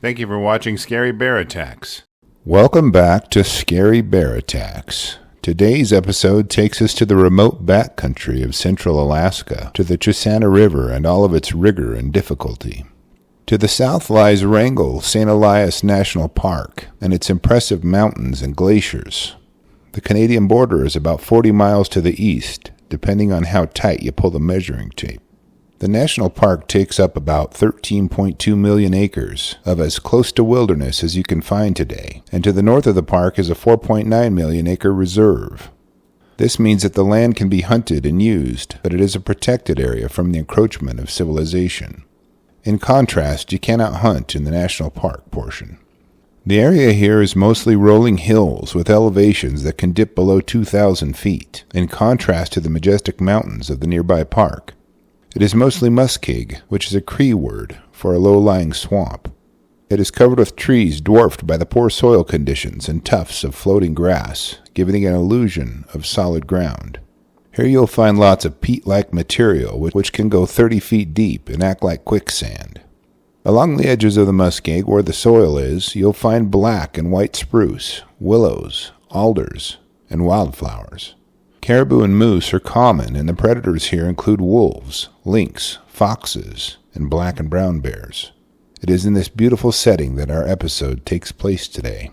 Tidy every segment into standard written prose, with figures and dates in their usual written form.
Thank you for watching Scary Bear Attacks. Welcome back to Scary Bear Attacks. Today's episode takes us to the remote backcountry of central Alaska, to the Chisana River and all of its rigor and difficulty. To the south lies Wrangell St. Elias National Park and its impressive mountains and glaciers. The Canadian border is about 40 miles to the east, depending on how tight you pull the measuring tape. The national park takes up about 13.2 million acres of as close to wilderness as you can find today, and to the north of the park is a 4.9 million acre reserve. This means that the land can be hunted and used, but it is a protected area from the encroachment of civilization. In contrast, you cannot hunt in the national park portion. The area here is mostly rolling hills with elevations that can dip below 2,000 feet, in contrast to the majestic mountains of the nearby park. It is mostly muskeg, which is a Cree word for a low-lying swamp. It is covered with trees dwarfed by the poor soil conditions and tufts of floating grass, giving an illusion of solid ground. Here you'll find lots of peat-like material which can go 30 feet deep and act like quicksand. Along the edges of the muskeg, where the soil is, you'll find black and white spruce, willows, alders, and wildflowers. Caribou and moose are common, and the predators here include wolves, lynx, foxes, and black and brown bears. It is in this beautiful setting that our episode takes place today.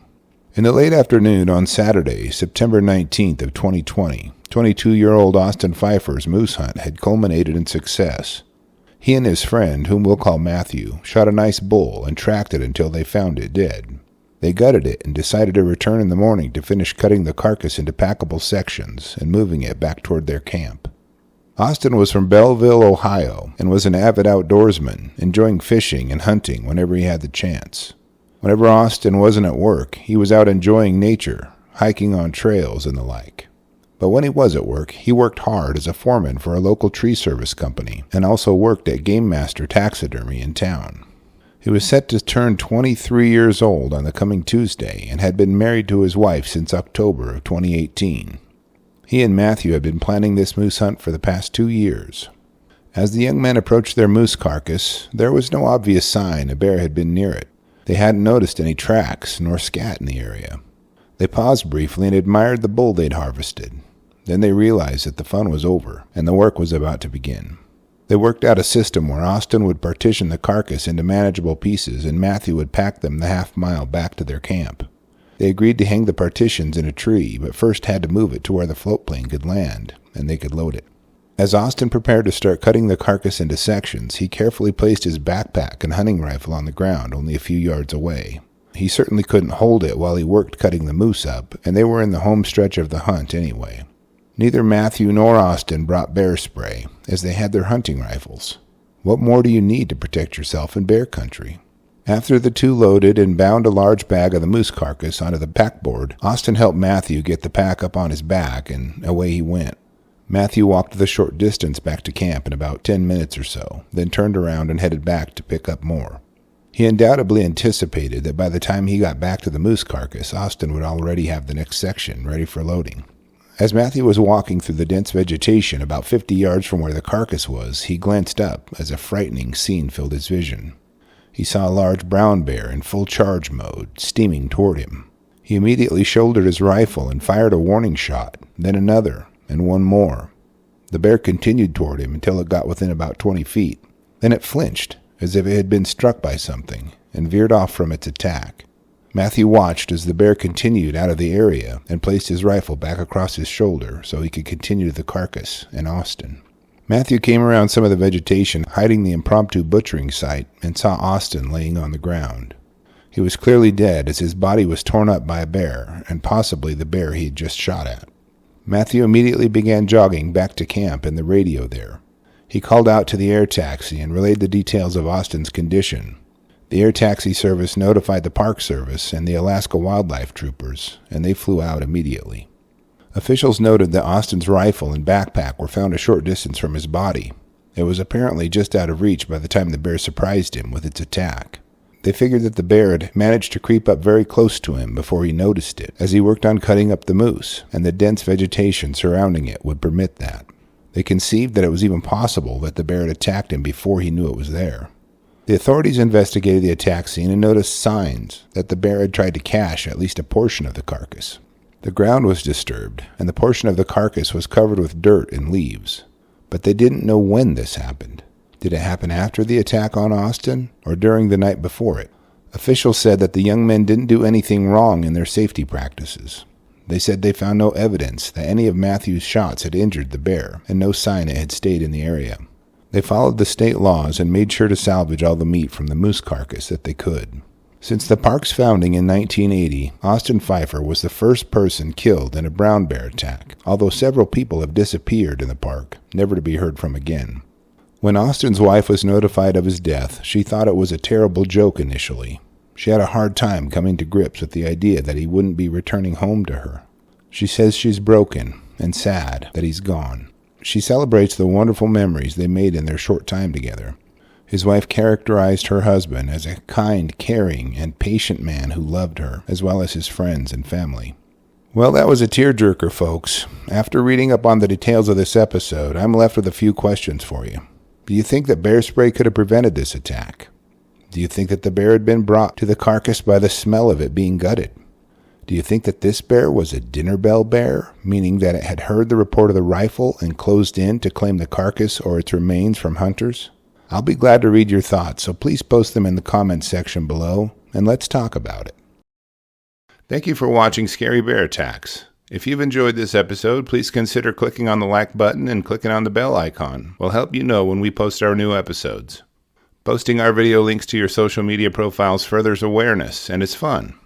In the late afternoon on Saturday, September 19th of 2020, 22-year-old Austin Pfeiffer's moose hunt had culminated in success. He and his friend, whom we'll call Matthew, shot a nice bull and tracked it until they found it dead. They gutted it and decided to return in the morning to finish cutting the carcass into packable sections and moving it back toward their camp. Austin was from Belleville, Ohio, and was an avid outdoorsman, enjoying fishing and hunting whenever he had the chance. Whenever Austin wasn't at work, he was out enjoying nature, hiking on trails and the like. But when he was at work, he worked hard as a foreman for a local tree service company and also worked at Game Master Taxidermy in town. He was set to turn 23 years old on the coming Tuesday and had been married to his wife since October of 2018. He and Matthew had been planning this moose hunt for the past 2 years. As the young men approached their moose carcass, there was no obvious sign a bear had been near it. They hadn't noticed any tracks nor scat in the area. They paused briefly and admired the bull they'd harvested. Then they realized that the fun was over and the work was about to begin. They worked out a system where Austin would partition the carcass into manageable pieces and Matthew would pack them the half-mile back to their camp. They agreed to hang the partitions in a tree, but first had to move it to where the float plane could land, and they could load it. As Austin prepared to start cutting the carcass into sections, he carefully placed his backpack and hunting rifle on the ground only a few yards away. He certainly couldn't hold it while he worked cutting the moose up, and they were in the home stretch of the hunt anyway. Neither Matthew nor Austin brought bear spray, as they had their hunting rifles. What more do you need to protect yourself in bear country? After the two loaded and bound a large bag of the moose carcass onto the packboard, Austin helped Matthew get the pack up on his back, and away he went. Matthew walked the short distance back to camp in about 10 minutes or so, then turned around and headed back to pick up more. He undoubtedly anticipated that by the time he got back to the moose carcass, Austin would already have the next section ready for loading. As Matthew was walking through the dense vegetation about 50 yards from where the carcass was, he glanced up as a frightening scene filled his vision. He saw a large brown bear in full charge mode, steaming toward him. He immediately shouldered his rifle and fired a warning shot, then another, and one more. The bear continued toward him until it got within about 20 feet. Then it flinched, as if it had been struck by something, and veered off from its attack. Matthew watched as the bear continued out of the area and placed his rifle back across his shoulder so he could continue the carcass and Austin. Matthew came around some of the vegetation hiding the impromptu butchering site and saw Austin laying on the ground. He was clearly dead as his body was torn up by a bear, and possibly the bear he had just shot at. Matthew immediately began jogging back to camp and the radio there. He called out to the air taxi and relayed the details of Austin's condition. The air taxi service notified the Park Service and the Alaska Wildlife Troopers, and they flew out immediately. Officials noted that Austin's rifle and backpack were found a short distance from his body. It was apparently just out of reach by the time the bear surprised him with its attack. They figured that the bear had managed to creep up very close to him before he noticed it, as he worked on cutting up the moose, and the dense vegetation surrounding it would permit that. They conceived that it was even possible that the bear had attacked him before he knew it was there. The authorities investigated the attack scene and noticed signs that the bear had tried to cache at least a portion of the carcass. The ground was disturbed, and the portion of the carcass was covered with dirt and leaves. But they didn't know when this happened. Did it happen after the attack on Austin, or during the night before it? Officials said that the young men didn't do anything wrong in their safety practices. They said they found no evidence that any of Matthew's shots had injured the bear, and no sign it had stayed in the area. They followed the state laws and made sure to salvage all the meat from the moose carcass that they could. Since the park's founding in 1980, Austin Pfeiffer was the first person killed in a brown bear attack, although several people have disappeared in the park, never to be heard from again. When Austin's wife was notified of his death, she thought it was a terrible joke initially. She had a hard time coming to grips with the idea that he wouldn't be returning home to her. She says she's broken and sad that he's gone. She celebrates the wonderful memories they made in their short time together. His wife characterized her husband as a kind, caring, and patient man who loved her, as well as his friends and family. Well, that was a tearjerker, folks. After reading up on the details of this episode, I'm left with a few questions for you. Do you think that bear spray could have prevented this attack? Do you think that the bear had been brought to the carcass by the smell of it being gutted? Do you think that this bear was a dinner bell bear, meaning that it had heard the report of the rifle and closed in to claim the carcass or its remains from hunters? I'll be glad to read your thoughts, so please post them in the comments section below, and let's talk about it. Thank you for watching Scary Bear Attacks. If you've enjoyed this episode, please consider clicking on the like button and clicking on the bell icon. We'll help you know when we post our new episodes. Posting our video links to your social media profiles furthers awareness, and it's fun.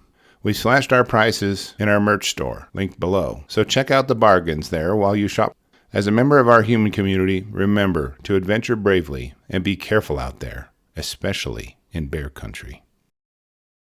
We slashed our prices in our merch store, linked below, so check out the bargains there while you shop. As a member of our human community, remember to adventure bravely and be careful out there, especially in bear country.